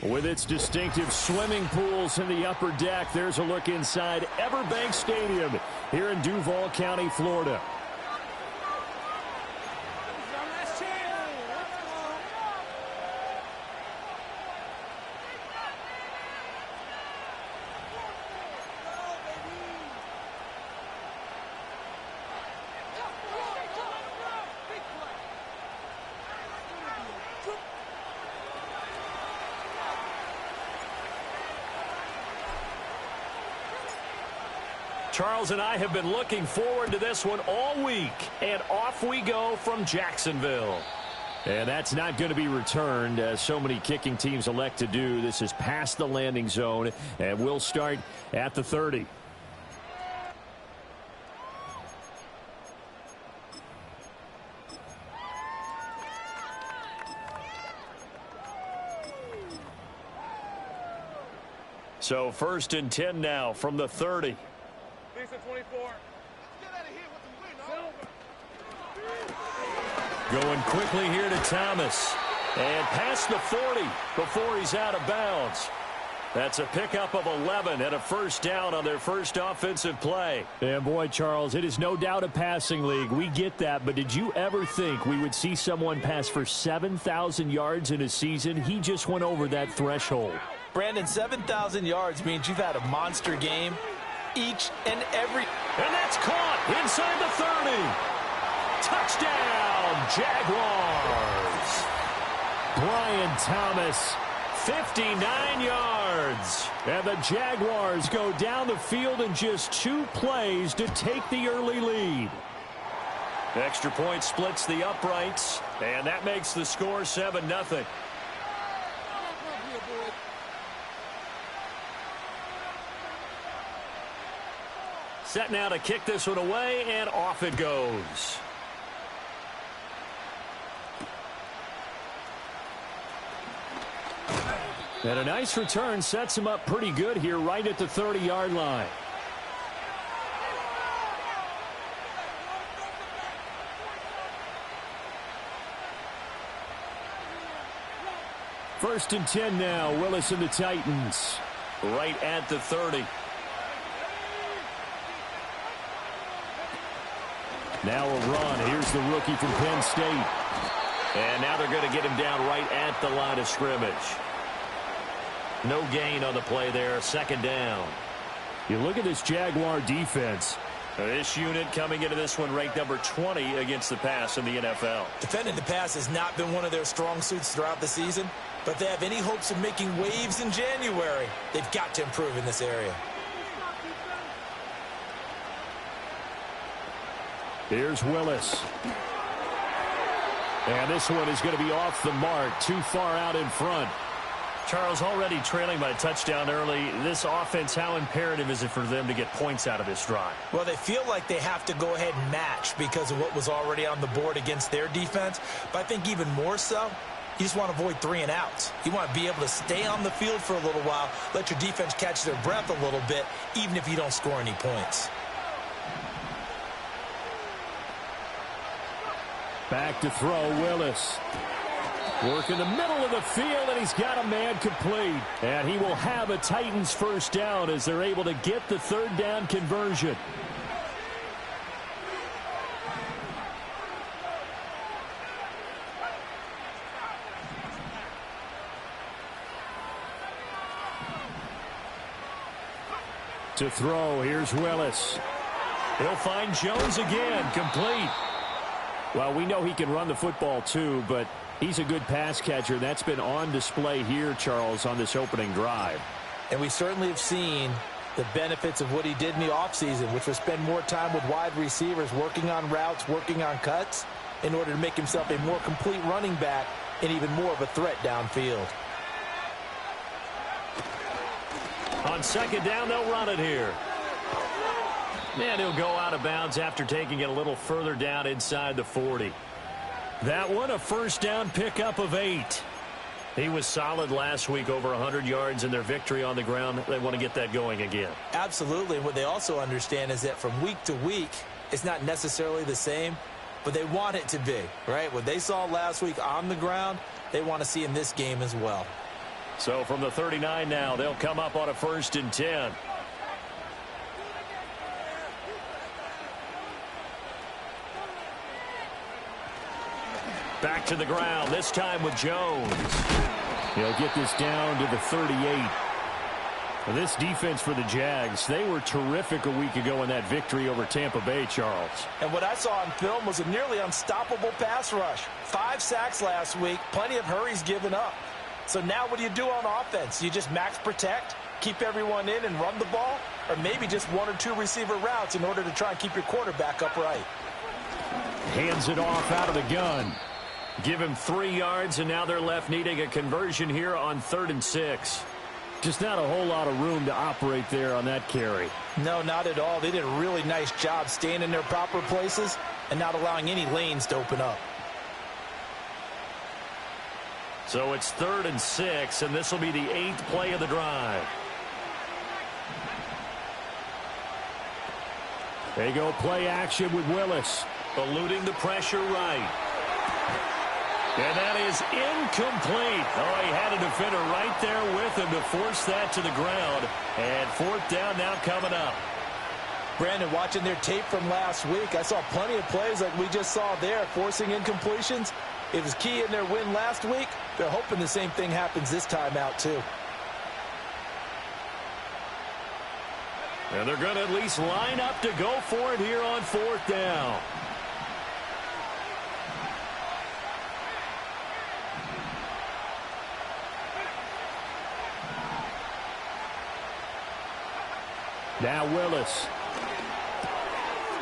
With its distinctive swimming pools in the upper deck, there's a look inside Everbank Stadium here in Duval County, Florida. Charles and I have been looking forward to this one all week, and off we go from Jacksonville. And that's not going to be returned, as so many kicking teams elect to do. This is past the landing zone, and we'll start at the 30. So 1st and 10 now from the 30. 24. Going quickly here to Thomas. And past the 40 before he's out of bounds. That's a pickup of 11 and a first down on their first offensive play. And boy, Charles, it is no doubt a passing league. We get that, but did you ever think we would see someone pass for 7,000 yards in a season? He just went over that threshold. Brandon, 7,000 yards means you've had a monster game each and every. And that's caught inside the 30. Touchdown, Jaguars. Brian Thomas, 59 yards. And the Jaguars go down the field in just 2 plays to take the early lead. Extra point splits the uprights, and that makes the score 7-0. Set now to kick this one away, and off it goes. And a nice return sets him up pretty good here right at the 30-yard line. First and 10 now, Willis and the Titans. Right at the 30. Now a run. Here's the rookie from Penn State. And now they're going to get him down right at the line of scrimmage. No gain on the play there. Second down. You look at this Jaguar defense. This unit coming into this one ranked number 20 against the pass in the NFL. Defending the pass has not been one of their strong suits throughout the season, but they have any hopes of making waves in January. They've got to improve in this area. Here's Willis. And this one is going to be off the mark, too far out in front. Charles, already trailing by a touchdown early. This offense, how imperative is it for them to get points out of this drive? Well, they feel like they have to go ahead and match because of what was already on the board against their defense. But I think even more so, you just want to avoid 3 and outs. You want to be able to stay on the field for a little while, let your defense catch their breath a little bit, even if you don't score any points. Back to throw, Willis. Work in the middle of the field, and he's got a man complete. And he will have a Titans first down as they're able to get the 3rd down conversion. To throw, here's Willis. He'll find Jones again, complete. Well, we know he can run the football too, but he's a good pass catcher. That's been on display here, Charles, on this opening drive. And we certainly have seen the benefits of what he did in the offseason, which was spend more time with wide receivers, working on routes, working on cuts, in order to make himself a more complete running back and even more of a threat downfield. On second down, they'll run it here. And he'll go out of bounds after taking it a little further down inside the 40. That one, a first down pickup of 8. He was solid last week, over 100 yards in their victory on the ground. They want to get that going again. Absolutely. And what they also understand is that from week to week, it's not necessarily the same, but they want it to be, right? What they saw last week on the ground, they want to see in this game as well. So from the 39 now, they'll come up on a 1st and 10. Back to the ground, this time with Jones. He'll get this down to the 38. Well, this defense for the Jags, they were terrific a week ago in that victory over Tampa Bay, Charles. And what I saw on film was a nearly unstoppable pass rush. 5 sacks last week, plenty of hurries given up. So now what do you do on offense? You just max protect, keep everyone in and run the ball, or maybe just 1 or 2 receiver routes in order to try and keep your quarterback upright. Hands it off out of the gun. Give him 3 yards, and now they're left needing a conversion here on 3rd and 6. Just not a whole lot of room to operate there on that carry. No, not at all. They did a really nice job staying in their proper places and not allowing any lanes to open up. So it's 3rd and 6, and this will be the 8th play of the drive. They go play action with Willis. Eluding the pressure right. And that is incomplete. Oh, he had a defender right there with him to force that to the ground. And 4th down now coming up. Brandon, watching their tape from last week, I saw plenty of plays like we just saw there, forcing incompletions. It was key in their win last week. They're hoping the same thing happens this time out, too. And they're going to at least line up to go for it here on 4th down. Now Willis.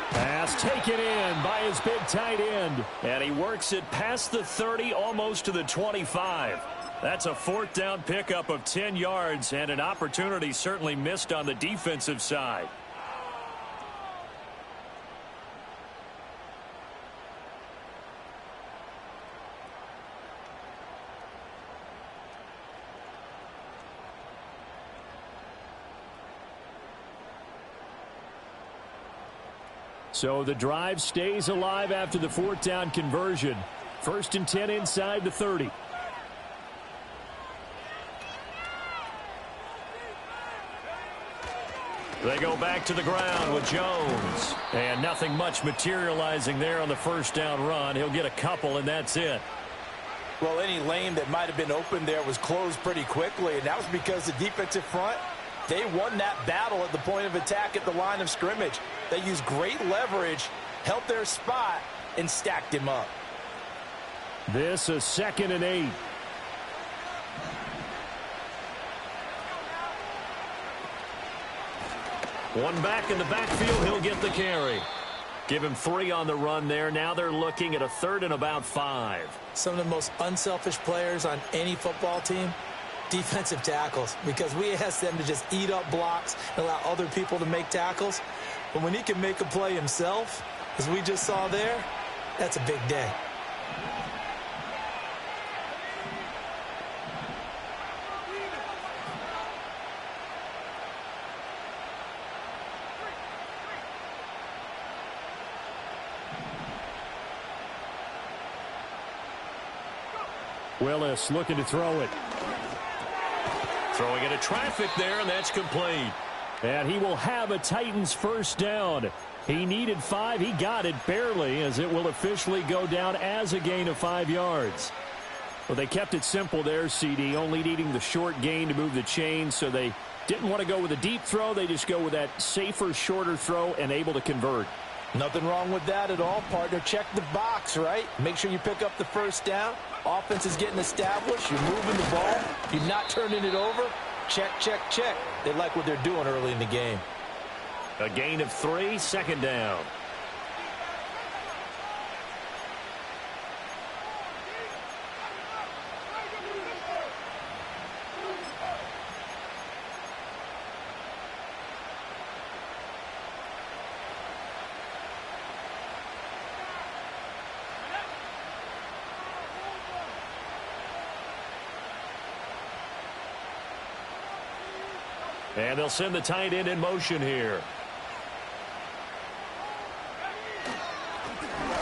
Pass taken in by his big tight end. And he works it past the 30, almost to the 25. That's a 4th down pickup of 10 yards and an opportunity certainly missed on the defensive side. So the drive stays alive after the 4th down conversion. 1st and 10 inside the 30. They go back to the ground with Jones. And nothing much materializing there on the 1st down run. He'll get a couple, and that's it. Well, any lane that might have been open there was closed pretty quickly, and that was because the defensive front, they won that battle at the point of attack at the line of scrimmage. They used great leverage, held their spot, and stacked him up. This is 2nd and 8. One back in the backfield, he'll get the carry. Give him 3 on the run there. Now they're looking at a 3rd and about 5. Some of the most unselfish players on any football team, defensive tackles, because we ask them to just eat up blocks and allow other people to make tackles. But when he can make a play himself, as we just saw there, that's a big day. Willis looking to throw it. Throwing into traffic there, and that's complete. And he will have a Titans 1st down. He needed 5. He got it barely, as it will officially go down as a gain of 5 yards. Well, they kept it simple there, CD, only needing the short gain to move the chain, so they didn't want to go with a deep throw. They just go with that safer, shorter throw and able to convert. Nothing wrong with that at all, partner. Check the box, right? Make sure you pick up the 1st down. Offense is getting established. You're moving the ball. You're not turning it over. Check, check, check. They like what they're doing early in the game. A gain of 3, 2nd down. And they'll send the tight end in motion here.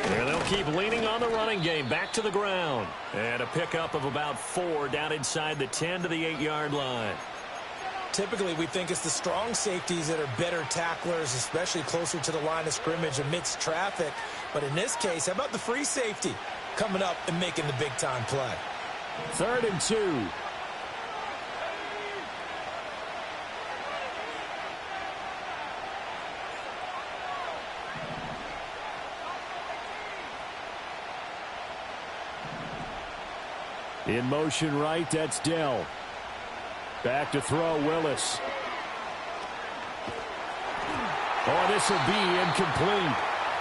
And they'll keep leaning on the running game. Back to the ground. And a pickup of about 4 down inside the 10 to the 8-yard line. Typically, we think it's the strong safeties that are better tacklers, especially closer to the line of scrimmage amidst traffic. But in this case, how about the free safety coming up and making the big-time play? 3rd and 2. In motion right, that's Dell. Back to throw, Willis. Oh, this will be incomplete.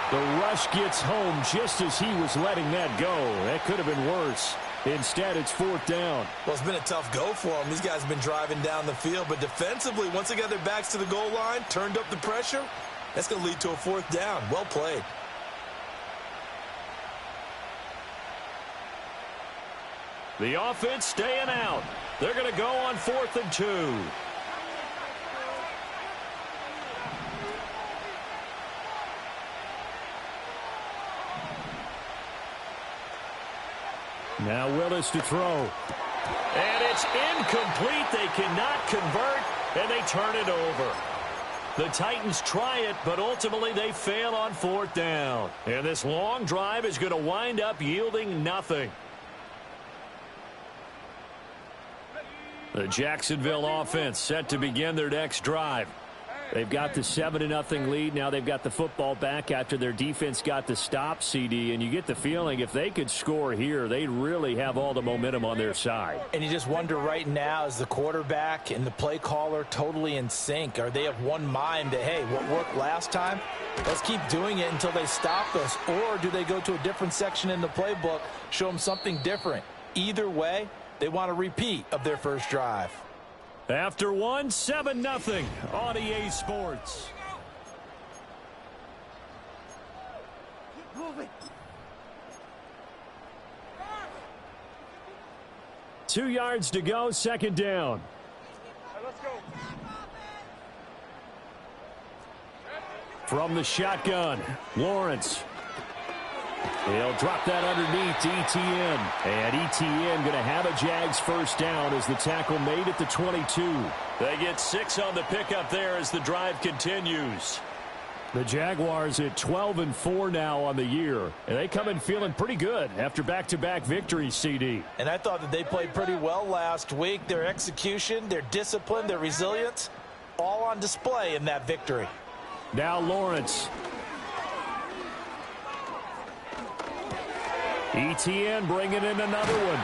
The rush gets home just as he was letting that go. That could have been worse. Instead, it's 4th down. Well, it's been a tough go for them. These guys have been driving down the field, but defensively, once they got their backs to the goal line, turned up the pressure, that's going to lead to a 4th down. Well played. The offense staying out. They're going to go on 4th and 2. Now Willis to throw. And it's incomplete. They cannot convert, and they turn it over. The Titans try it, but ultimately they fail on 4th down. And this long drive is going to wind up yielding nothing. The Jacksonville offense set to begin their next drive. They've got the 7-0 lead. Now they've got the football back after their defense got the stop, CD. And you get the feeling if they could score here, they'd really have all the momentum on their side. And you just wonder right now, is the quarterback and the play caller totally in sync? Are they of one mind that, hey, what worked last time? Let's keep doing it until they stop us. Or do they go to a different section in the playbook, show them something different? Either way, they want a repeat of their first drive. After 7-0 on EA Sports. Move it. 2 yards to go, 2nd down. Let's go. From the shotgun, Lawrence. He'll drop that underneath to Etienne. And Etienne going to have a Jags first down as the tackle made at the 22. They get 6 on the pickup there as the drive continues. The Jaguars at 12-4 now on the year. And they come in feeling pretty good after back-to-back victories, CD. And I thought that they played pretty well last week. Their execution, their discipline, their resilience, all on display in that victory. Now Lawrence. Etienne bringing in another one.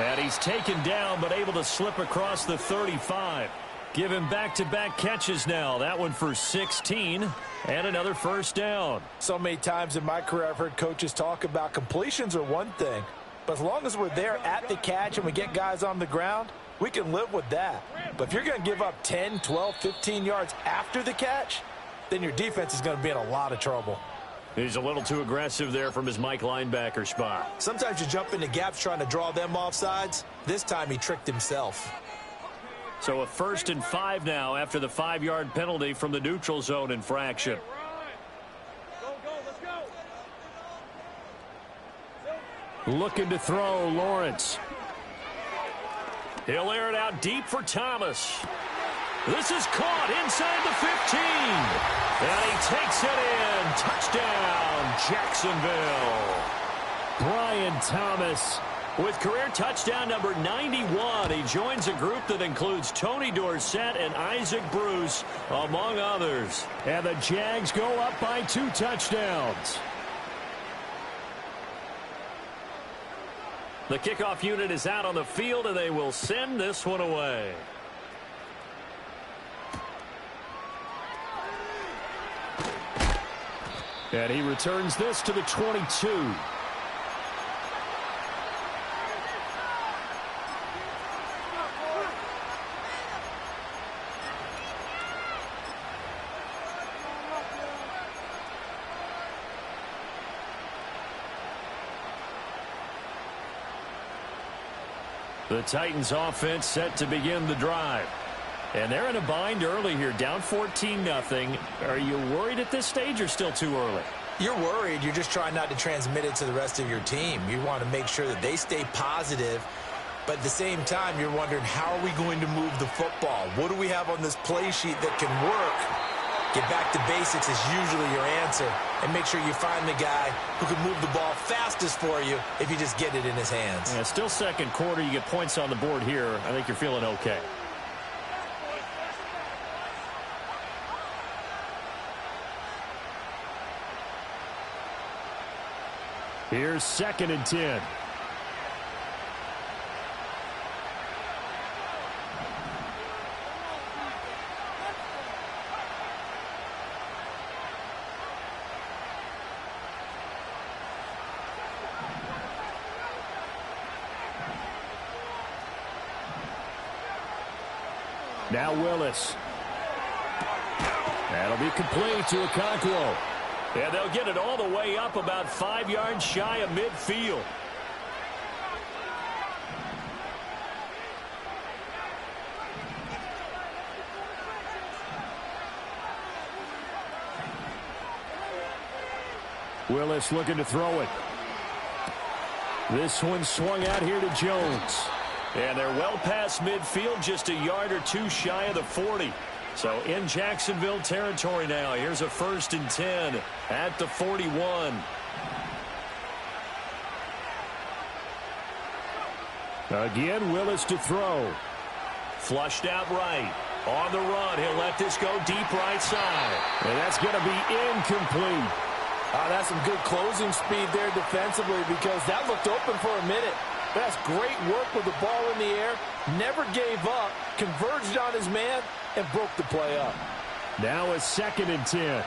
And he's taken down but able to slip across the 35. Give him back-to-back catches now. That one for 16 and another first down. So many times in my career I've heard coaches talk about completions are one thing. But as long as we're there at the catch and we get guys on the ground, we can live with that. But if you're going to give up 10, 12, 15 yards after the catch, then your defense is going to be in a lot of trouble. He's a little too aggressive there from his Mike linebacker spot. Sometimes you jump into gaps trying to draw them off sides. This time he tricked himself. So a 1st and 5 now after the 5-yard penalty from the neutral zone infraction. Go, let's go. Looking to throw, Lawrence. He'll air it out deep for Thomas. This is caught inside the 15. And he takes it in. Touchdown, Jacksonville. Brian Thomas with career touchdown number 91. He joins a group that includes Tony Dorsett and Isaac Bruce, among others. And the Jags go up by 2 touchdowns. The kickoff unit is out on the field, and they will send this one away. And he returns this to the 22. The Titans offense set to begin the drive. And they're in a bind early here, down 14-0. Are you worried at this stage or still too early? You're worried. You're just trying not to transmit it to the rest of your team. You want to make sure that they stay positive. But at the same time, you're wondering, how are we going to move the football? What do we have on this play sheet that can work? Get back to basics is usually your answer. And make sure you find the guy who can move the ball fastest for you if you just get it in his hands. Yeah, still second quarter. You get points on the board here. I think you're feeling okay. Here's 2nd and 10. Now Willis. That'll be complete to Okonkwo. And they'll get it all the way up about 5 yards shy of midfield. Willis looking to throw it. This one swung out here to Jones. And they're well past midfield, just a yard or two shy of the 40. So in Jacksonville territory now. Here's a 1st and 10 at the 41. Again, Willis to throw. Flushed out right. On the run, he'll let this go deep right side. And that's going to be incomplete. That's some good closing speed there defensively, because that looked open for a minute. That's great work with the ball in the air. Never gave up, converged on his man, and broke the play up. Now a 2nd and 10.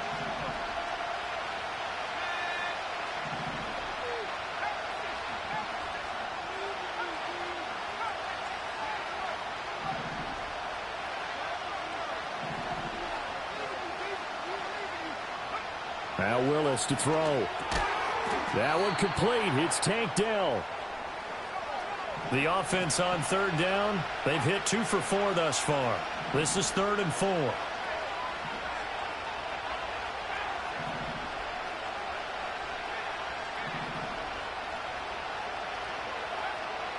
Now Willis to throw. That one complete. It's Tank Dell. The offense on 3rd down. They've hit 2 for 4 thus far. This is 3rd and 4.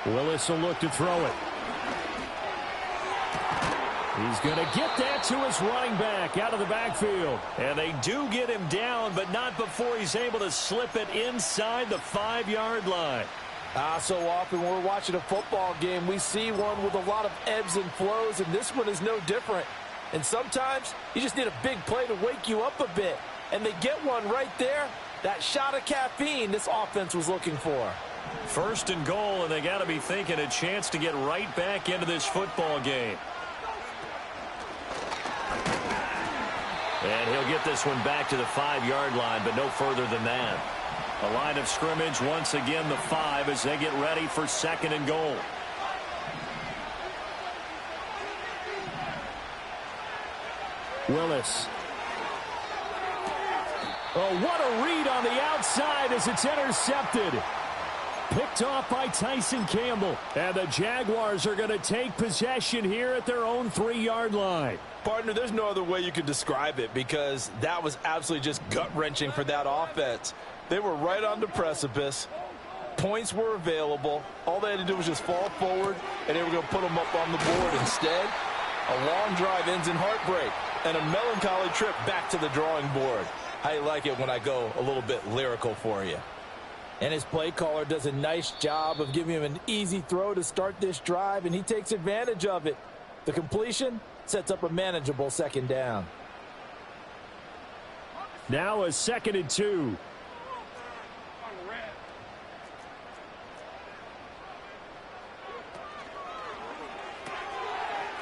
Willis will look to throw it. He's going to get that to his running back out of the backfield. And they do get him down, but not before he's able to slip it inside the 5-yard line. So often when we're watching a football game, we see one with a lot of ebbs and flows, and this one is no different. And sometimes you just need a big play to wake you up a bit. And they get one right there. That shot of caffeine this offense was looking for. 1st and goal, and they got to be thinking a chance to get right back into this football game. And he'll get this one back to the 5-yard line, but no further than that. A line of scrimmage, once again the 5 as they get ready for 2nd and goal. Willis. Oh, what a read on the outside as it's intercepted. Picked off by Tyson Campbell. And the Jaguars are going to take possession here at their own 3-yard line. Partner, there's no other way you could describe it, because that was absolutely just gut-wrenching for that offense. They were right on the precipice. Points were available. All they had to do was just fall forward, and they were going to put them up on the board. Instead, a long drive ends in heartbreak and a melancholy trip back to the drawing board. How you like it when I go a little bit lyrical for you? And his play caller does a nice job of giving him an easy throw to start this drive, and he takes advantage of it. The completion sets up a manageable 2nd down. Now a 2nd and 2.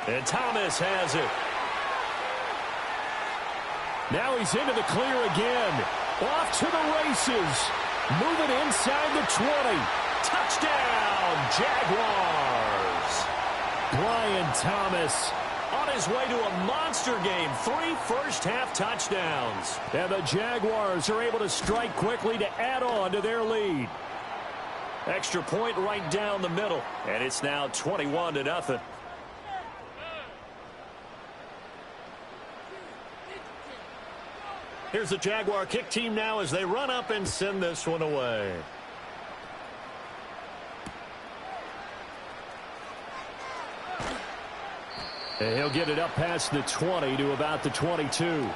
And Thomas has it. Now he's into the clear again. Off to the races. Moving inside the 20. Touchdown, Jaguars. Brian Thomas on his way to a monster game. 3 first-half touchdowns. And the Jaguars are able to strike quickly to add on to their lead. Extra point right down the middle. And it's now 21-0. Here's the Jaguar kick team now as they run up and send this one away. And he'll get it up past the 20 to about the 22.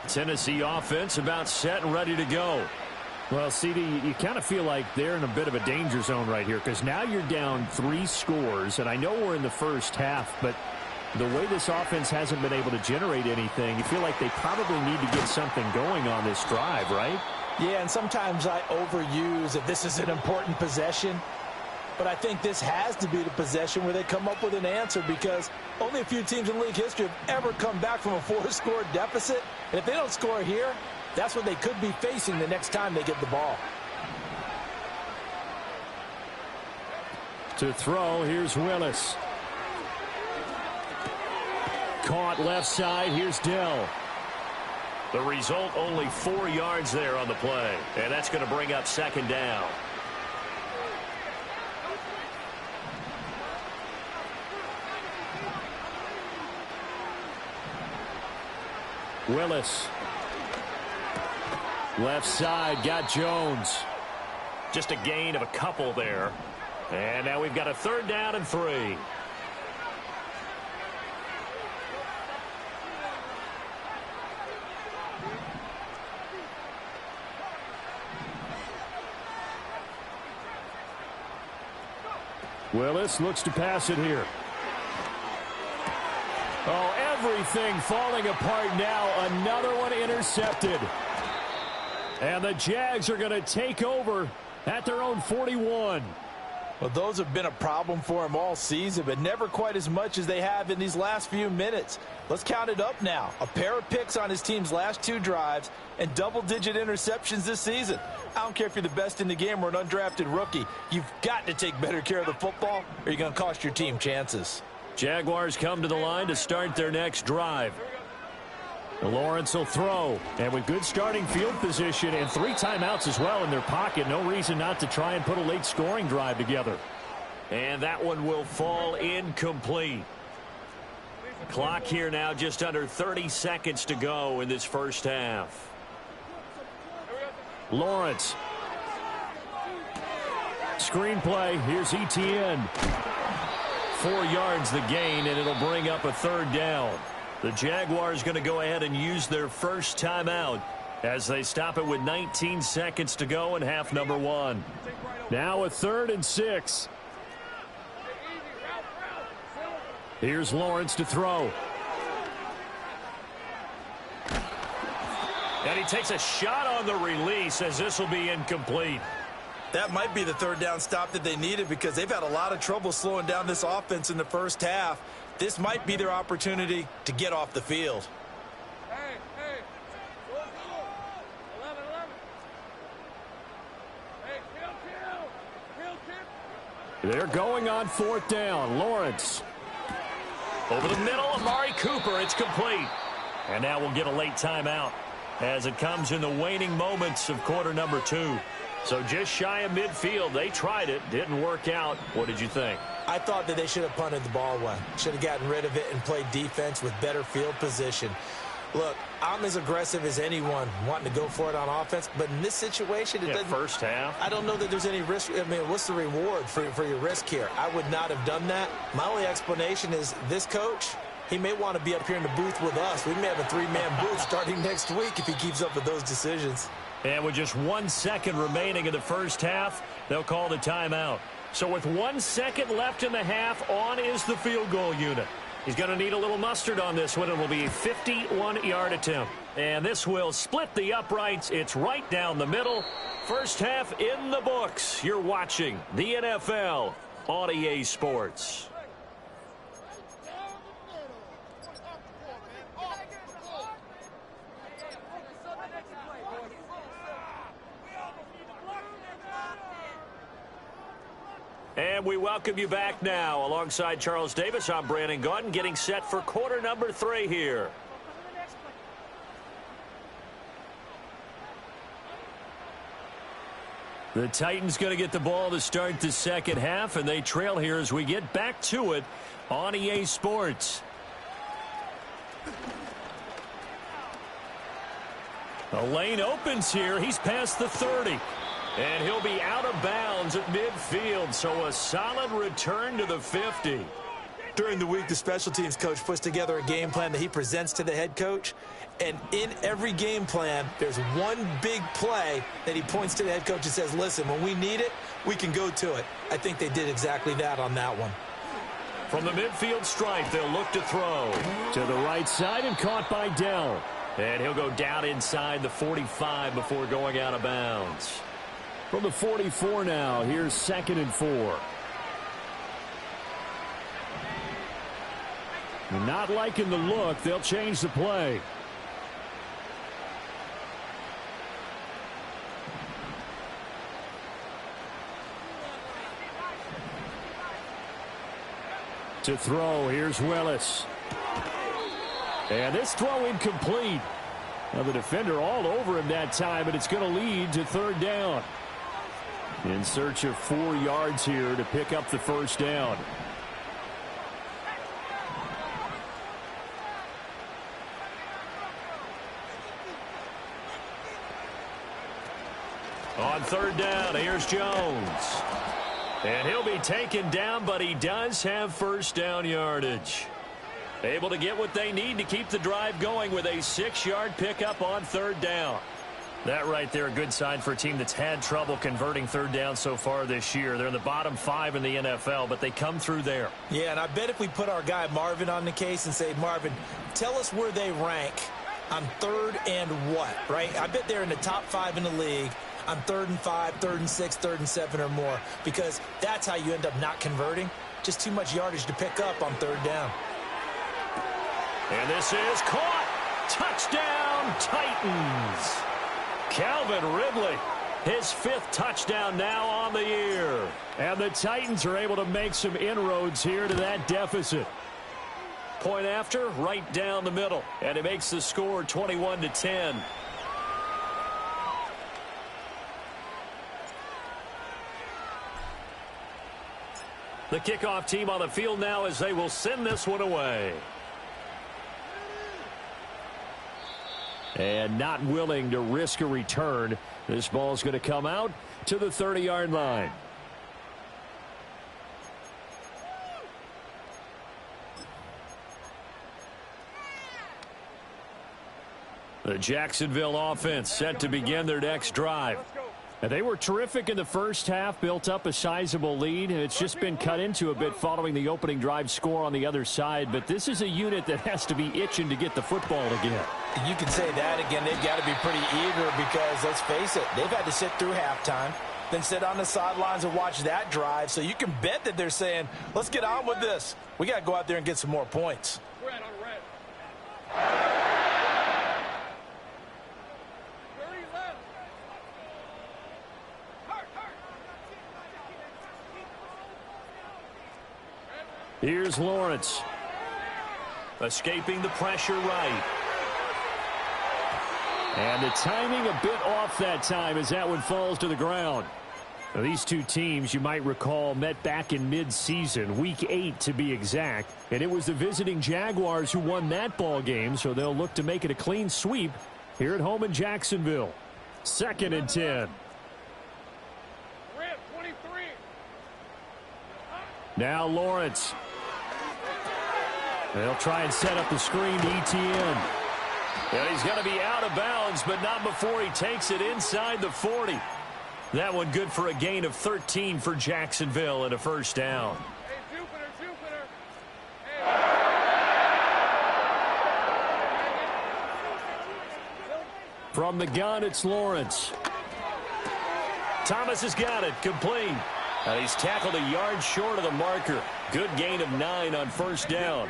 Tennessee offense about set and ready to go. Well, CD, you kind of feel like they're in a bit of a danger zone right here because now you're down 3 scores, and I know we're in the first half, but the way this offense hasn't been able to generate anything, you feel like they probably need to get something going on this drive, right? Yeah, and sometimes I overuse that this is an important possession, but I think this has to be the possession where they come up with an answer because only a few teams in league history have ever come back from a 4-score deficit, and if they don't score here, that's what they could be facing the next time they get the ball. To throw, here's Willis. Caught left side, here's Dell. The result, only 4 yards there on the play, and that's going to bring up second down. Willis. Left side, got Jones. Just a gain of a couple there. And now we've got a 3rd down and 3. Willis looks to pass it here. Oh, everything falling apart now. Another one intercepted. And the Jags are going to take over at their own 41. Well, those have been a problem for him all season, but never quite as much as they have in these last few minutes. Let's count it up now. A pair of picks on his team's last 2 drives and double-digit interceptions this season. I don't care if you're the best in the game or an undrafted rookie. You've got to take better care of the football or you're going to cost your team chances. Jaguars come to the line to start their next drive. Lawrence will throw, and with good starting field position and 3 timeouts as well in their pocket, no reason not to try and put a late scoring drive together. And that one will fall incomplete. Clock here now just under 30 seconds to go in this first half. Lawrence. Screenplay, here's Etienne. 4 yards the gain, and it'll bring up a 3rd down. The Jaguars going to go ahead and use their first timeout as they stop it with 19 seconds to go in half number 1. Now a 3rd and 6. Here's Lawrence to throw. And he takes a shot on the release as this will be incomplete. That might be the 3rd down stop that they needed because they've had a lot of trouble slowing down this offense in the first half. This might be their opportunity to get off the field. Hey, 11. Hey, kill. They're going on 4th down. Lawrence. Over the middle, Amari Cooper. It's complete. And now we'll get a late timeout as it comes in the waning moments of quarter number 2. So just shy of midfield. They tried it. Didn't work out. What did you think? I thought that they should have punted the ball away. Should have gotten rid of it and played defense with better field position. Look, I'm as aggressive as anyone wanting to go for it on offense, but in this situation, it doesn't. First half. I don't know that there's any risk. I mean, what's the reward for your risk here? I would not have done that. My only explanation is this coach, he may want to be up here in the booth with us. We may have a 3-man booth starting next week if he keeps up with those decisions. And with just 1 second remaining in the first half, they'll call the timeout. So with 1 second left in the half, on is the field goal unit. He's going to need a little mustard on this one. It will be a 51-yard attempt. And this will split the uprights. It's right down the middle. First half in the books. You're watching the NFL on EA Sports. And we welcome you back now. Alongside Charles Davis, I'm Brandon Gaudin, getting set for quarter number 3 here The Titans going to get the ball to start the second half, and they trail here as we get back to it on EA Sports. The lane opens here. He's past the 30. And he'll be out of bounds at midfield, so a solid return to the 50. During the week, the special teams coach puts together a game plan that he presents to the head coach. And in every game plan, there's one big play that he points to the head coach and says, listen, when we need it, we can go to it. I think they did exactly that on that one. From the midfield stripe, they'll look to throw. To the right side and caught by Dell. And he'll go down inside the 45 before going out of bounds. From the 44 now, here's 2nd and 4. Not liking the look. They'll change the play. To throw, here's Willis. And this throw incomplete. Now the defender all over him that time, and it's going to lead to 3rd down. In search of 4 yards here to pick up the first down. On 3rd down, here's Jones. And he'll be taken down, but he does have first down yardage. Able to get what they need to keep the drive going with a 6-yard pickup on 3rd down. That right there, a good sign for a team that's had trouble converting 3rd down so far this year. They're in the bottom 5 in the NFL, but they come through there. Yeah, and I bet if we put our guy Marvin on the case and say, Marvin, tell us where they rank on 3rd and what, right? I bet they're in the top 5 in the league on 3rd and 5, 3rd and 6, 3rd and 7 or more, because that's how you end up not converting. Just too much yardage to pick up on 3rd down. And this is caught. Touchdown, Titans. Calvin Ridley, his 5th touchdown now on the year. And the Titans are able to make some inroads here to that deficit. Point after, right down the middle. And it makes the score 21-10. The kickoff team on the field now as they will send this one away. And not willing to risk a return. This ball's going to come out to the 30-yard line. The Jacksonville offense set to begin their next drive. And they were terrific in the first half, built up a sizable lead. It's just been cut into a bit following the opening drive score on the other side. But this is a unit that has to be itching to get the football again. You can say that again. They've got to be pretty eager because, let's face it, they've had to sit through halftime, then sit on the sidelines and watch that drive. So you can bet that they're saying, let's get on with this. We got to go out there and get some more points. Red on red. Here's Lawrence. Escaping the pressure right. And the timing a bit off that time as that one falls to the ground. Now, these two teams, you might recall, met back in mid-season, week 8 to be exact. And it was the visiting Jaguars who won that ball game, so they'll look to make it a clean sweep here at home in Jacksonville. 2nd and 10. Red 23. Now Lawrence. They'll try and set up the screen to ETN. And he's going to be out of bounds, but not before he takes it inside the 40. That one good for a gain of 13 for Jacksonville and a first down. Hey, Jupiter. From the gun, it's Lawrence. Thomas has got it, complete. And he's tackled a yard short of the marker. Good gain of 9 on first down.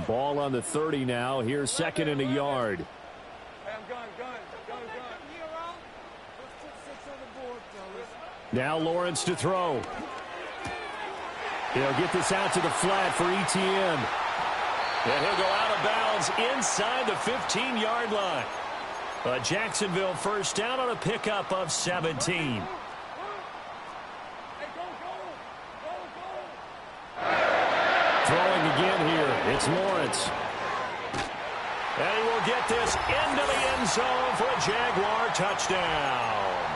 Ball on the 30 now. Here's 2nd and a yard. Hey, I'm gun. Now Lawrence to throw. He'll get this out to the flat for ETN. And he'll go out of bounds inside the 15-yard line. A Jacksonville first down on a pickup of 17. It's Lawrence. And he will get this into the end zone for a Jaguar touchdown.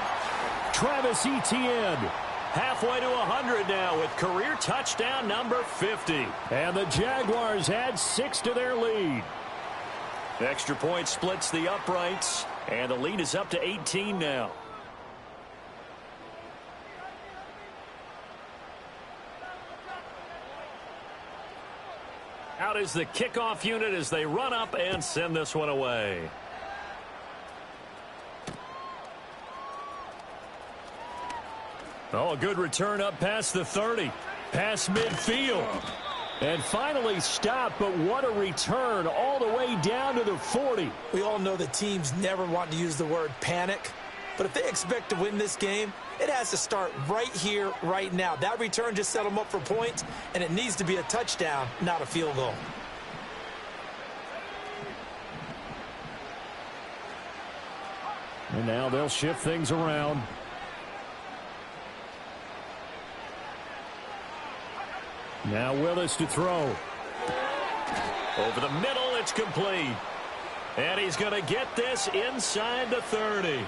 Travis Etienne. Halfway to 100 now with career touchdown number 50. And the Jaguars add 6 to their lead. Extra point splits the uprights, and the lead is up to 18 now. Out is the kickoff unit as they run up and send this one away. Oh, a good return up past the 30. Past midfield. And finally stopped, but what a return all the way down to the 40. We all know that teams never want to use the word panic. But if they expect to win this game, it has to start right here, right now. That return just set them up for points, and it needs to be a touchdown, not a field goal. And now they'll shift things around. Now Willis to throw. Over the middle, it's complete. And he's going to get this inside the 30.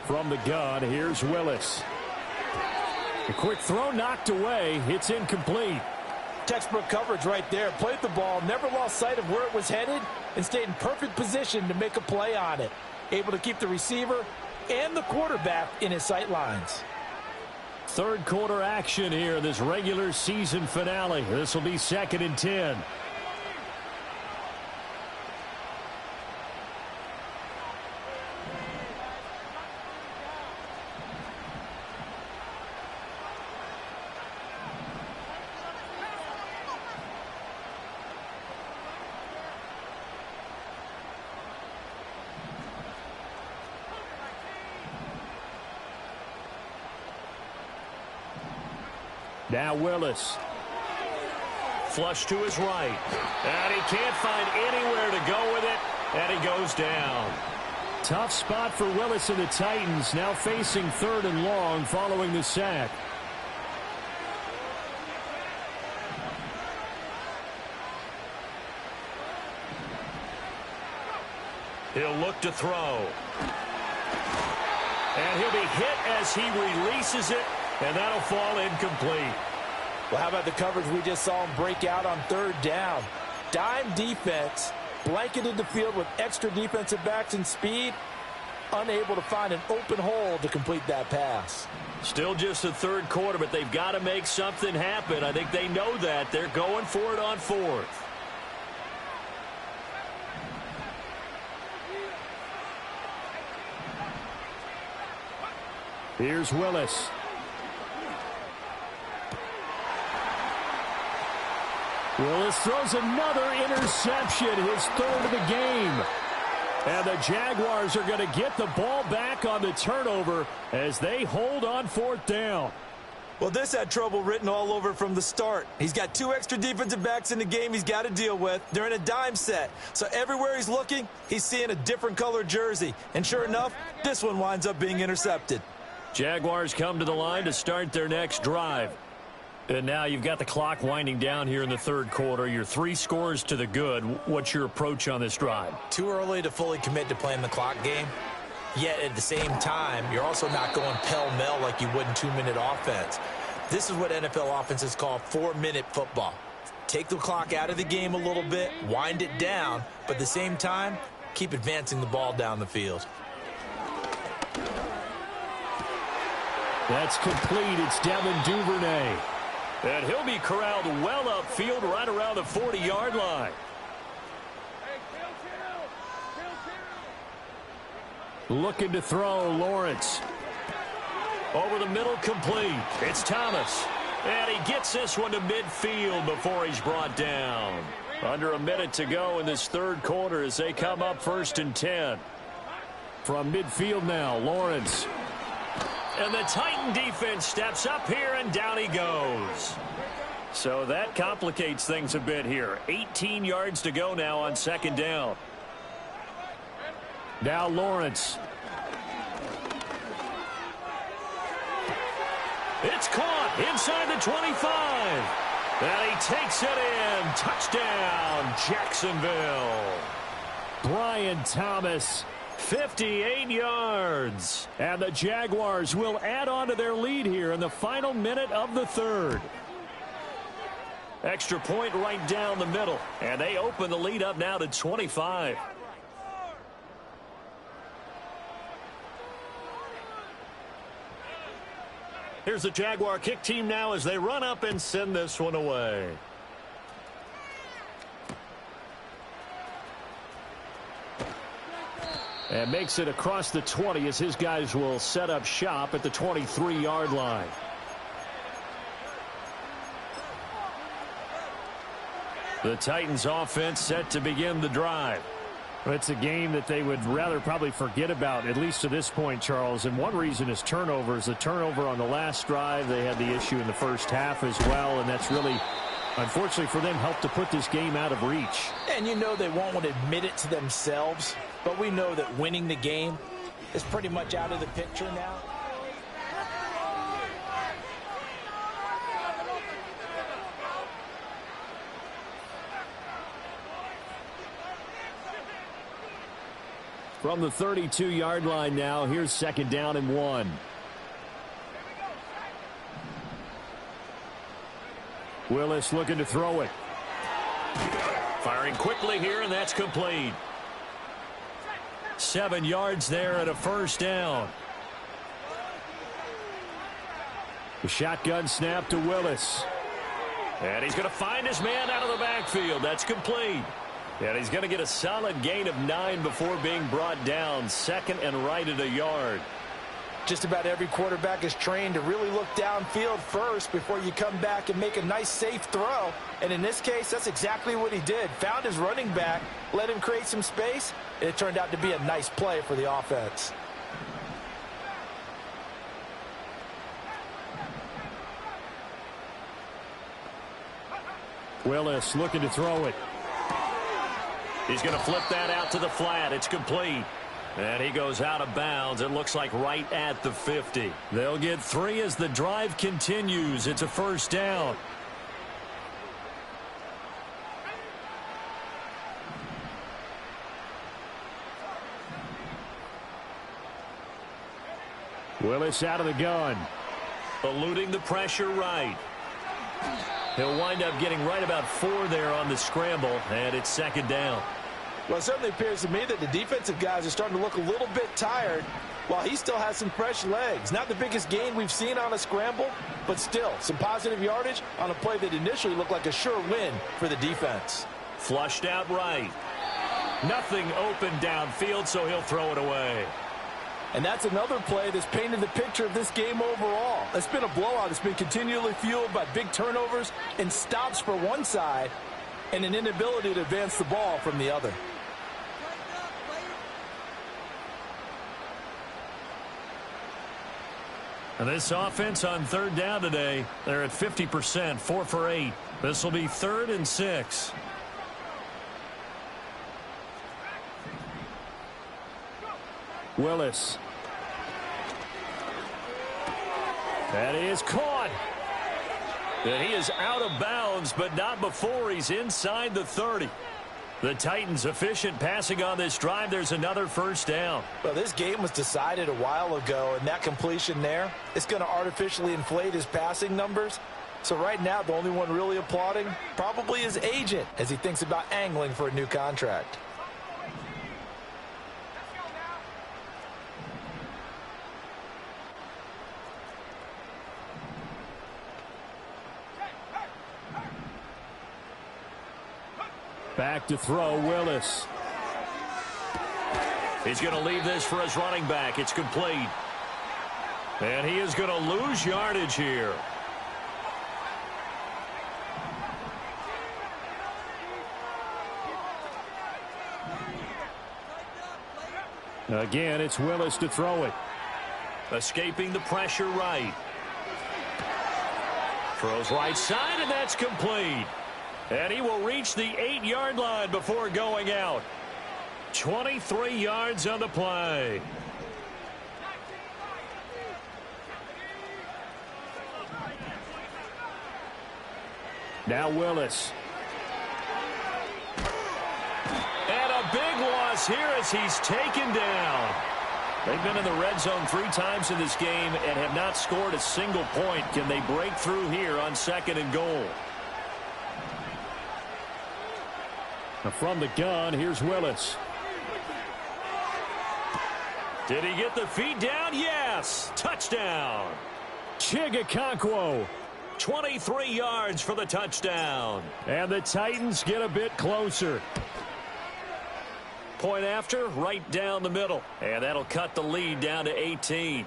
From the gun, here's Willis. A quick throw knocked away. It's incomplete. Textbook coverage right there. Played the ball, never lost sight of where it was headed, and stayed in perfect position to make a play on it. Able to keep the receiver and the quarterback in his sight lines. Third quarter action here in this regular season finale. This will be 2nd and 10. Now Willis. Flush to his right. And he can't find anywhere to go with it. And he goes down. Tough spot for Willis and the Titans. Now facing 3rd and long following the sack. He'll look to throw. And he'll be hit as he releases it. And that'll fall incomplete. Well, how about the coverage we just saw him break out on 3rd down? Dime defense, blanketed the field with extra defensive backs and speed, unable to find an open hole to complete that pass. Still just the 3rd quarter, but they've got to make something happen. I think they know that. They're going for it on 4th. Here's Willis. Willis throws another interception, his 3rd of the game. And the Jaguars are going to get the ball back on the turnover as they hold on 4th down. Well, this had trouble written all over from the start. He's got 2 extra defensive backs in the game he's got to deal with. They're in a dime set. So everywhere he's looking, he's seeing a different color jersey. And sure enough, this one winds up being intercepted. Jaguars come to the line to start their next drive. And now you've got the clock winding down here in the 3rd quarter. You're 3 scores to the good. What's your approach on this drive? Too early to fully commit to playing the clock game. Yet at the same time, you're also not going pell-mell like you would in 2-minute offense. This is what NFL offenses call 4-minute football. Take the clock out of the game a little bit, wind it down, but at the same time, keep advancing the ball down the field. That's complete. It's Devin Duvernay. And he'll be corralled well upfield right around the 40-yard line. Looking to throw, Lawrence. Over the middle, complete. It's Thomas. And he gets this one to midfield before he's brought down. Under a minute to go in this 3rd quarter as they come up 1st and 10. From midfield now, Lawrence. and the Titan defense steps up here, and down he goes. So that complicates things a bit here. 18 yards to go now on second down. Now Lawrence. It's caught inside the 25. And he takes it in. Touchdown, Jacksonville. Brian Thomas, 58 yards. and the Jaguars will add on to their lead here in the final minute of the third. Extra point right down the middle. And they open the lead up now to 25. Here's the Jaguar kick team now as they run up and send this one away. And makes it across the 20 as his guys will set up shop at the 23-yard line. The Titans offense set to begin the drive. It's a game that they would rather probably forget about, at least to this point, Charles. And one reason is turnovers. The turnover on the last drive, they had the issue in the first half as well, and that's really, unfortunately for them, helped to put this game out of reach. And you know they won't want to admit it to themselves, but we know that winning the game is pretty much out of the picture now. From the 32-yard line now, here's second down and 1. Willis looking to throw it. Firing quickly here, and that's complete. 7 yards there and a first down. The shotgun snap to Willis. And he's going to find his man out of the backfield. That's complete. And he's going to get a solid gain of 9 before being brought down. Second and right at a yard. Just about every quarterback is trained to really look downfield first before you come back and make a nice, safe throw. And in this case, that's exactly what he did. Found his running back, let him create some space, and it turned out to be a nice play for the offense. Willis looking to throw it. He's going to flip that out to the flat. It's complete. And he goes out of bounds. It looks like right at the 50. They'll get 3 as the drive continues. It's a first down. Willis out of the gun. Eluding the pressure right. He'll wind up getting right about 4 there on the scramble, and it's second down. Well, it certainly appears to me that the defensive guys are starting to look a little bit tired while he still has some fresh legs. Not the biggest gain we've seen on a scramble, but still some positive yardage on a play that initially looked like a sure win for the defense. Flushed out right. Nothing open downfield, so he'll throw it away. And that's another play that's painted the picture of this game overall. It's been a blowout. It's been continually fueled by big turnovers and stops for one side and an inability to advance the ball from the other. And this offense on third down today, they're at 50%, 4 for 8. This will be 3rd and 6. Willis. And he is caught. And he is out of bounds, but not before he's inside the 30. The Titans efficient passing on this drive. There's another first down. Well, this game was decided a while ago, and that completion there, it's going to artificially inflate his passing numbers. So right now, the only one really applauding probably his agent as he thinks about angling for a new contract. Back to throw, Willis. He's going to leave this for his running back. It's complete. And he is going to lose yardage here. Again, it's Willis to throw it. Escaping the pressure right. Throws right side, and that's complete. And he will reach the 8-yard line before going out. 23 yards on the play. Now Willis. And a big loss here as he's taken down. They've been in the red zone 3 times in this game and have not scored a single point. Can they break through here on 2nd and goal? From the gun, here's Willis. Did he get the feet down? Yes. Touchdown. Chigakonkwo. 23 yards for the touchdown. And the Titans get a bit closer. Point after, right down the middle. And that'll cut the lead down to 18.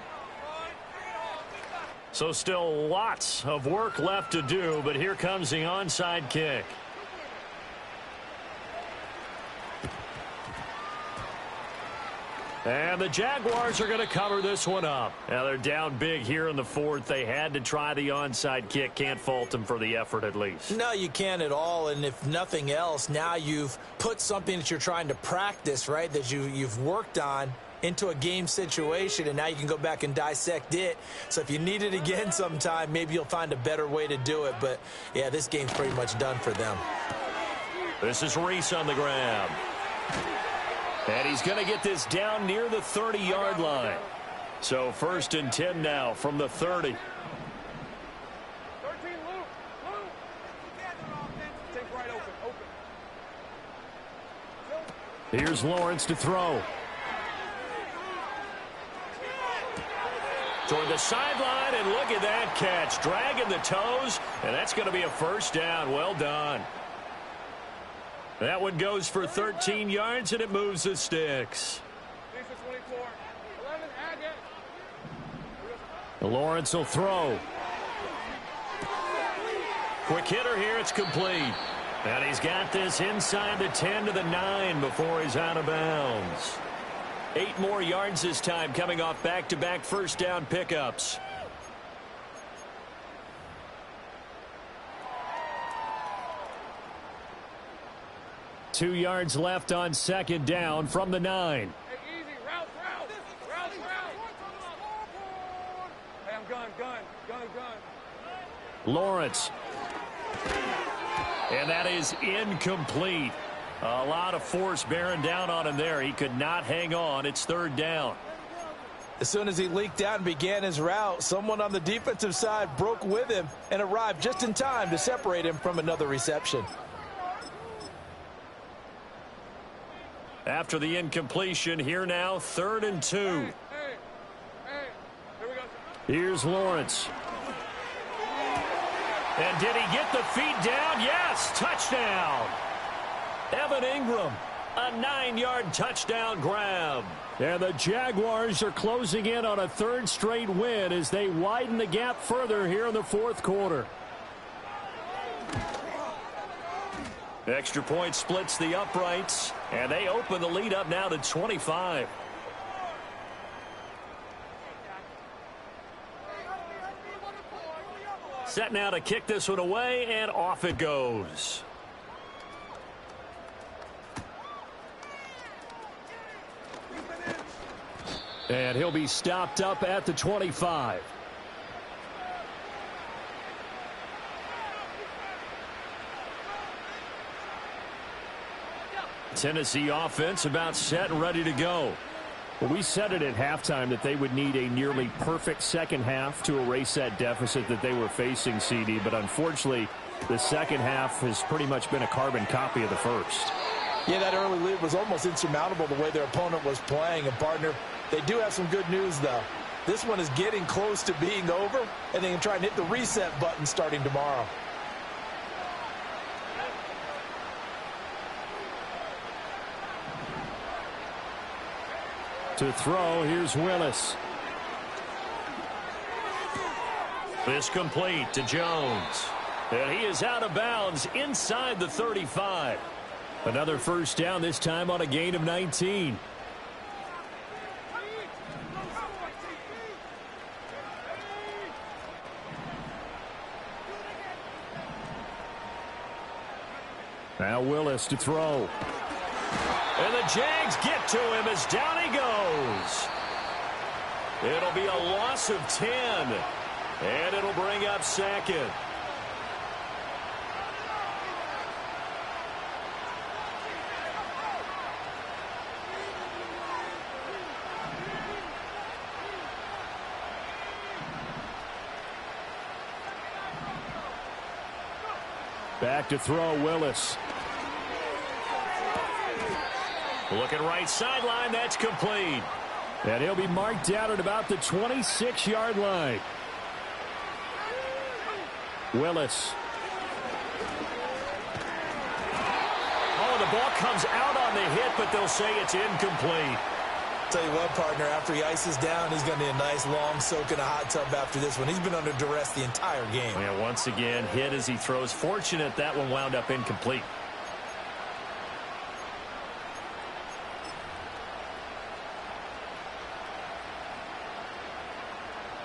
So still lots of work left to do, but here comes the onside kick. And the Jaguars are going to cover this one up. Now they're down big here in the 4th. They had to try the onside kick. Can't fault them for the effort at least. No, you can't at all. And if nothing else, now you've put something that you're trying to practice, right, that you've worked on into a game situation, and now you can go back and dissect it. So if you need it again sometime, maybe you'll find a better way to do it. But, yeah, this game's pretty much done for them. This is Reese on the grab. And he's going to get this down near the 30-yard line. So 1st and 10 now from the 30. 13, Luke. Take right open. Here's Lawrence to throw. Toward the sideline, and look at that catch. Dragging the toes, and that's going to be a 1st down. Well done. That one goes for 13 yards, and it moves the sticks. 24. 11, Lawrence will throw. Quick hitter here. It's complete. And he's got this inside the 10 to the 9 before he's out of bounds. 8 more yards this time, coming off back-to-back 1st down pickups. Two yards left on 2nd down from the 9. hey, easy. Route. Hey, I'm gun. Lawrence. And that is incomplete. A lot of force bearing down on him there. He could not hang on. It's 3rd down. As soon as he leaked out and began his route, someone on the defensive side broke with him and arrived just in time to separate him from another reception. After the incompletion, here now, 3rd and 2. Hey. Here we go. Here's Lawrence. And did he get the feet down? Yes, touchdown. Evan Ingram, a 9-yard touchdown grab. And the Jaguars are closing in on a 3rd straight win as they widen the gap further here in the 4th quarter. Extra point splits the uprights, and they open the lead up now to 25. Set now to kick this one away, and off it goes. And he'll be stopped up at the 25. Tennessee offense about set and ready to go. Well, we said it at halftime that they would need a nearly perfect second half to erase that deficit that they were facing, CD. But unfortunately, the second half has pretty much been a carbon copy of the first. Yeah, that early lead was almost insurmountable the way their opponent was playing. And, partner, they do have some good news, though. This one is getting close to being over, and they can try and hit the reset button starting tomorrow. To throw, here's Willis. This complete to Jones. And he is out of bounds inside the 35. Another 1st down, this time on a gain of 19. Now Willis to throw. And the Jags get to him as down he goes. It'll be a loss of 10. And it'll bring up second. Back to throw, Willis. Looking right sideline, that's complete. And he'll be marked down at about the 26-yard line. Willis. Oh, the ball comes out on the hit, but they'll say it's incomplete. Tell you what, partner, after he ices down, he's going to need a nice long soak in a hot tub after this one. He's been under duress the entire game. Yeah, once again, hit as he throws. Fortunate that one wound up incomplete.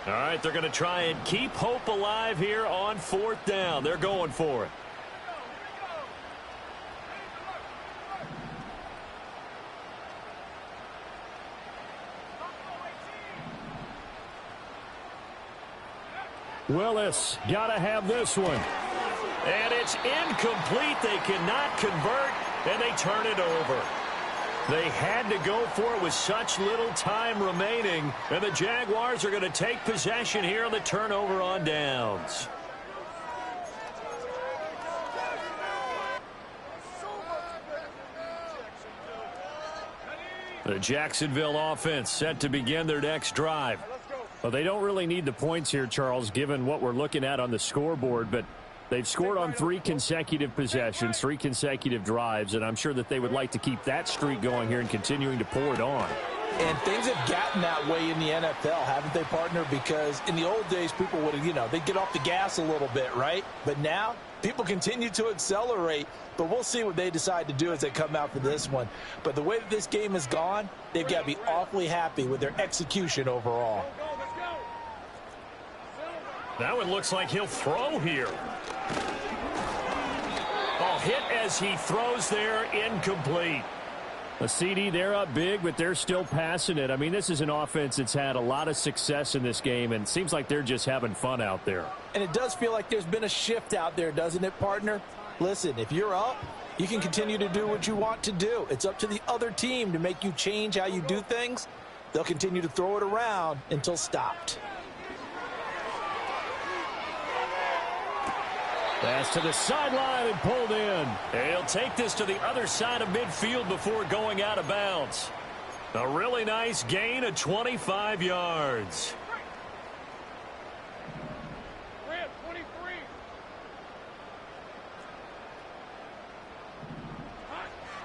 All right, they're going to try and keep hope alive here on 4th down. They're going for it. Willis, got to have this one. And it's incomplete. They cannot convert, and they turn it over. They had to go for it with such little time remaining, and the Jaguars are going to take possession here on the turnover on downs. The Jacksonville offense set to begin their next drive. Well, they don't really need the points here, Charles, given what we're looking at on the scoreboard, but they've scored on 3 consecutive possessions, 3 consecutive drives, and I'm sure that they would like to keep that streak going here and continuing to pour it on. And things have gotten that way in the NFL, haven't they, partner? Because in the old days, people would have, they'd get off the gas a little bit, right? But now, people continue to accelerate, but we'll see what they decide to do as they come out for this one. But the way that this game has gone, they've got to be awfully happy with their execution overall. Now it looks like he'll throw here. Oh, hit as he throws there, incomplete. A CD, they're up big, but they're still passing it. I mean, this is an offense that's had a lot of success in this game, and it seems like they're just having fun out there. And it does feel like there's been a shift out there, doesn't it, partner? Listen, if you're up, you can continue to do what you want to do. It's up to the other team to make you change how you do things. They'll continue to throw it around until stopped. Pass to the sideline and pulled in. He'll take this to the other side of midfield before going out of bounds. A really nice gain of 25 yards.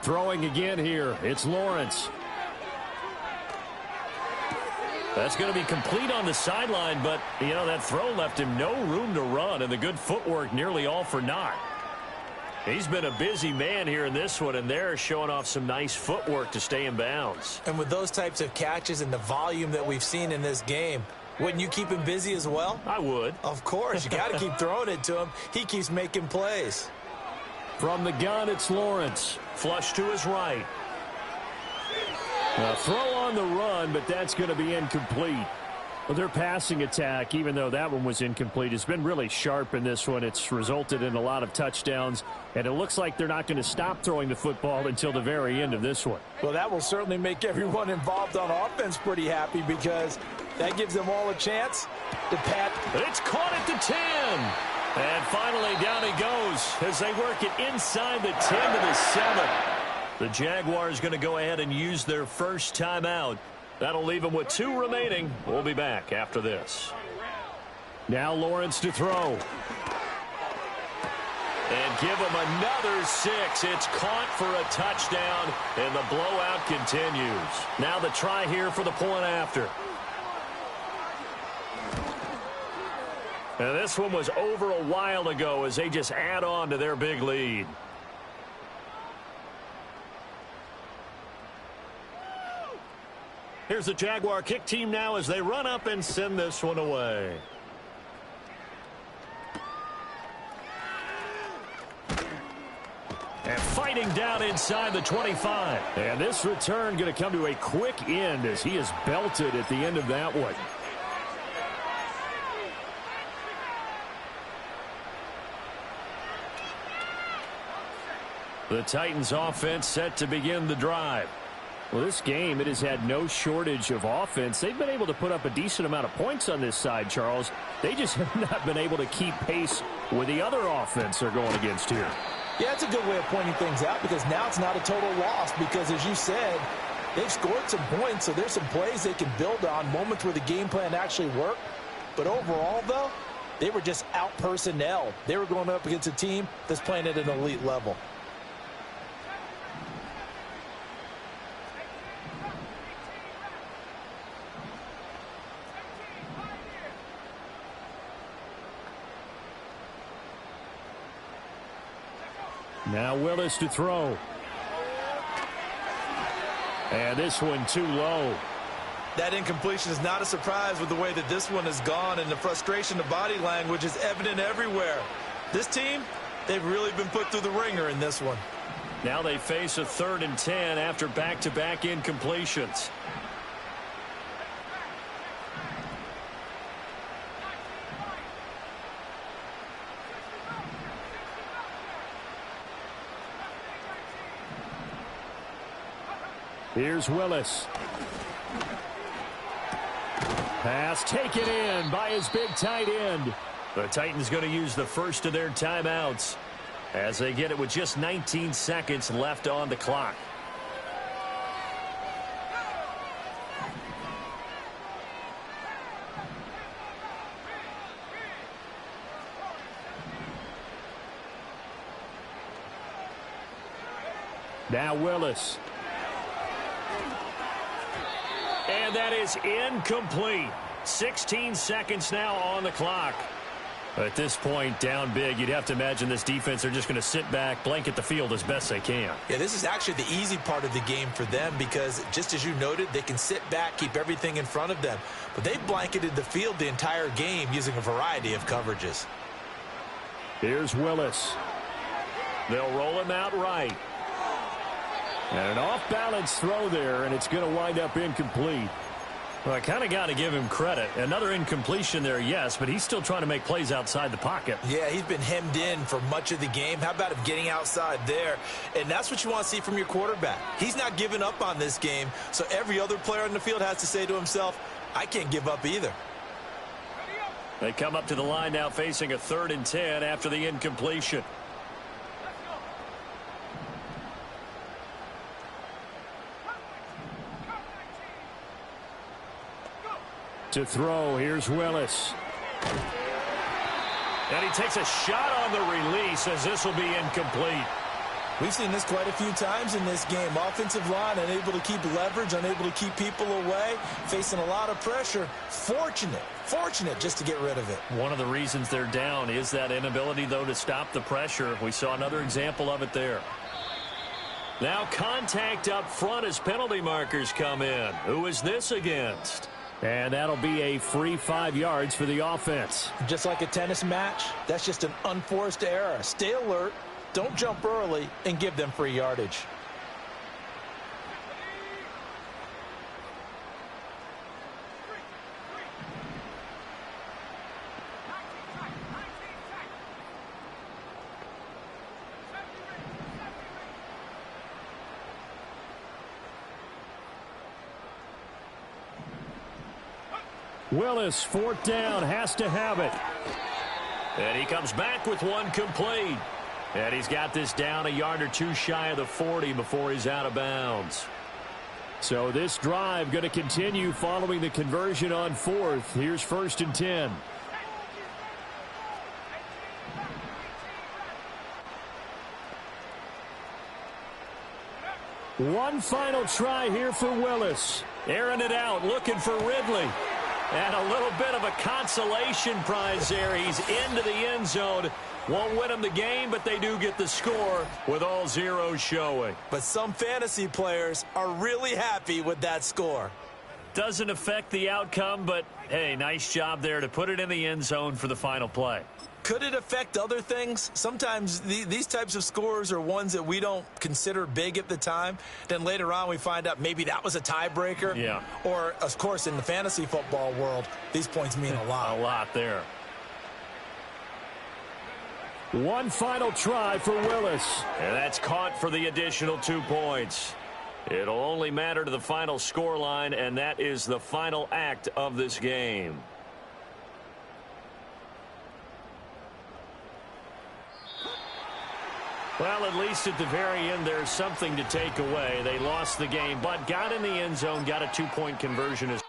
Throwing again here. It's Lawrence. That's going to be complete on the sideline, but, that throw left him no room to run, and the good footwork nearly all for naught. He's been a busy man here in this one, and they're showing off some nice footwork to stay in bounds. And with those types of catches and the volume that we've seen in this game, wouldn't you keep him busy as well? I would. Of course. You got to keep throwing it to him. He keeps making plays. From the gun, it's Lawrence. Flush to his right. A throw on the run, but that's going to be incomplete. Well, their passing attack, even though that one was incomplete, has been really sharp in this one. It's resulted in a lot of touchdowns, and it looks like they're not going to stop throwing the football until the very end of this one. Well, that will certainly make everyone involved on offense pretty happy because that gives them all a chance to pat. It's caught at the 10. And finally, down he goes as they work it inside the 10 to the 7. The Jaguars going to go ahead and use their first timeout. That'll leave them with 2 remaining. We'll be back after this. Now Lawrence to throw. And give him another 6. It's caught for a touchdown, and the blowout continues. Now the try here for the point after. And this one was over a while ago as they just add on to their big lead. Here's the Jaguar kick team now as they run up and send this one away. And fighting down inside the 25. And this return going to come to a quick end as he is belted at the end of that one. The Titans offense set to begin the drive. Well, this game, it has had no shortage of offense. They've been able to put up a decent amount of points on this side, Charles. They just have not been able to keep pace with the other offense they're going against here. Yeah, it's a good way of pointing things out because now it's not a total loss because, as you said, they've scored some points, so there's some plays they can build on, moments where the game plan actually worked. But overall, though, they were just out-personnel. They were going up against a team that's playing at an elite level. Now Willis to throw. And this one too low. That incompletion is not a surprise with the way that this one has gone, and the frustration, the body language is evident everywhere. This team, they've really been put through the ringer in this one. Now they face a 3rd and 10 after back-to-back incompletions. Here's Willis. Pass taken in by his big tight end. The Titans going to use the first of their timeouts as they get it with just 19 seconds left on the clock. Now Willis. And that is incomplete. 16 seconds now on the clock. At this point, down big, you'd have to imagine this defense are just going to sit back, blanket the field as best they can. Yeah, this is actually the easy part of the game for them because, just as you noted, they can sit back, keep everything in front of them. But they blanketed the field the entire game using a variety of coverages. Here's Willis. They'll roll him out right. And an off-balance throw there, and it's going to wind up incomplete. Well, I kind of got to give him credit. Another incompletion there, yes, but he's still trying to make plays outside the pocket. Yeah, he's been hemmed in for much of the game. How about him getting outside there? And that's what you want to see from your quarterback. He's not giving up on this game, so every other player on the field has to say to himself, I can't give up either. They come up to the line now facing a 3rd and 10 after the incompletion. To throw, here's Willis. And he takes a shot on the release as this will be incomplete. We've seen this quite a few times in this game. Offensive line unable to keep leverage, unable to keep people away, facing a lot of pressure. Fortunate just to get rid of it. One of the reasons they're down is that inability, though, to stop the pressure. We saw another example of it there. Now contact up front as penalty markers come in. Who is this against? And that'll be a free 5 yards for the offense. Just like a tennis match, that's just an unforced error. Stay alert, don't jump early, and give them free yardage. Willis, 4th down, has to have it. And he comes back with one complete. And he's got this down a yard or two shy of the 40 before he's out of bounds. So this drive going to continue following the conversion on 4th. Here's 1st and 10. One final try here for Willis. Airing it out, looking for Ridley. And a little bit of a consolation prize there. He's into the end zone. Won't win them the game, but they do get the score with all zeros showing. But some fantasy players are really happy with that score. Doesn't affect the outcome, but, hey, nice job there to put it in the end zone for the final play. Could it affect other things? Sometimes these types of scores are ones that we don't consider big at the time. Then later on we find out maybe that was a tiebreaker. Yeah. Or, of course, in the fantasy football world, these points mean a lot. A lot there. One final try for Willis. And that's caught for the additional 2 points. It'll only matter to the final scoreline, and that is the final act of this game. Well, at least at the very end, there's something to take away. They lost the game, but got in the end zone, got a 2-point conversion as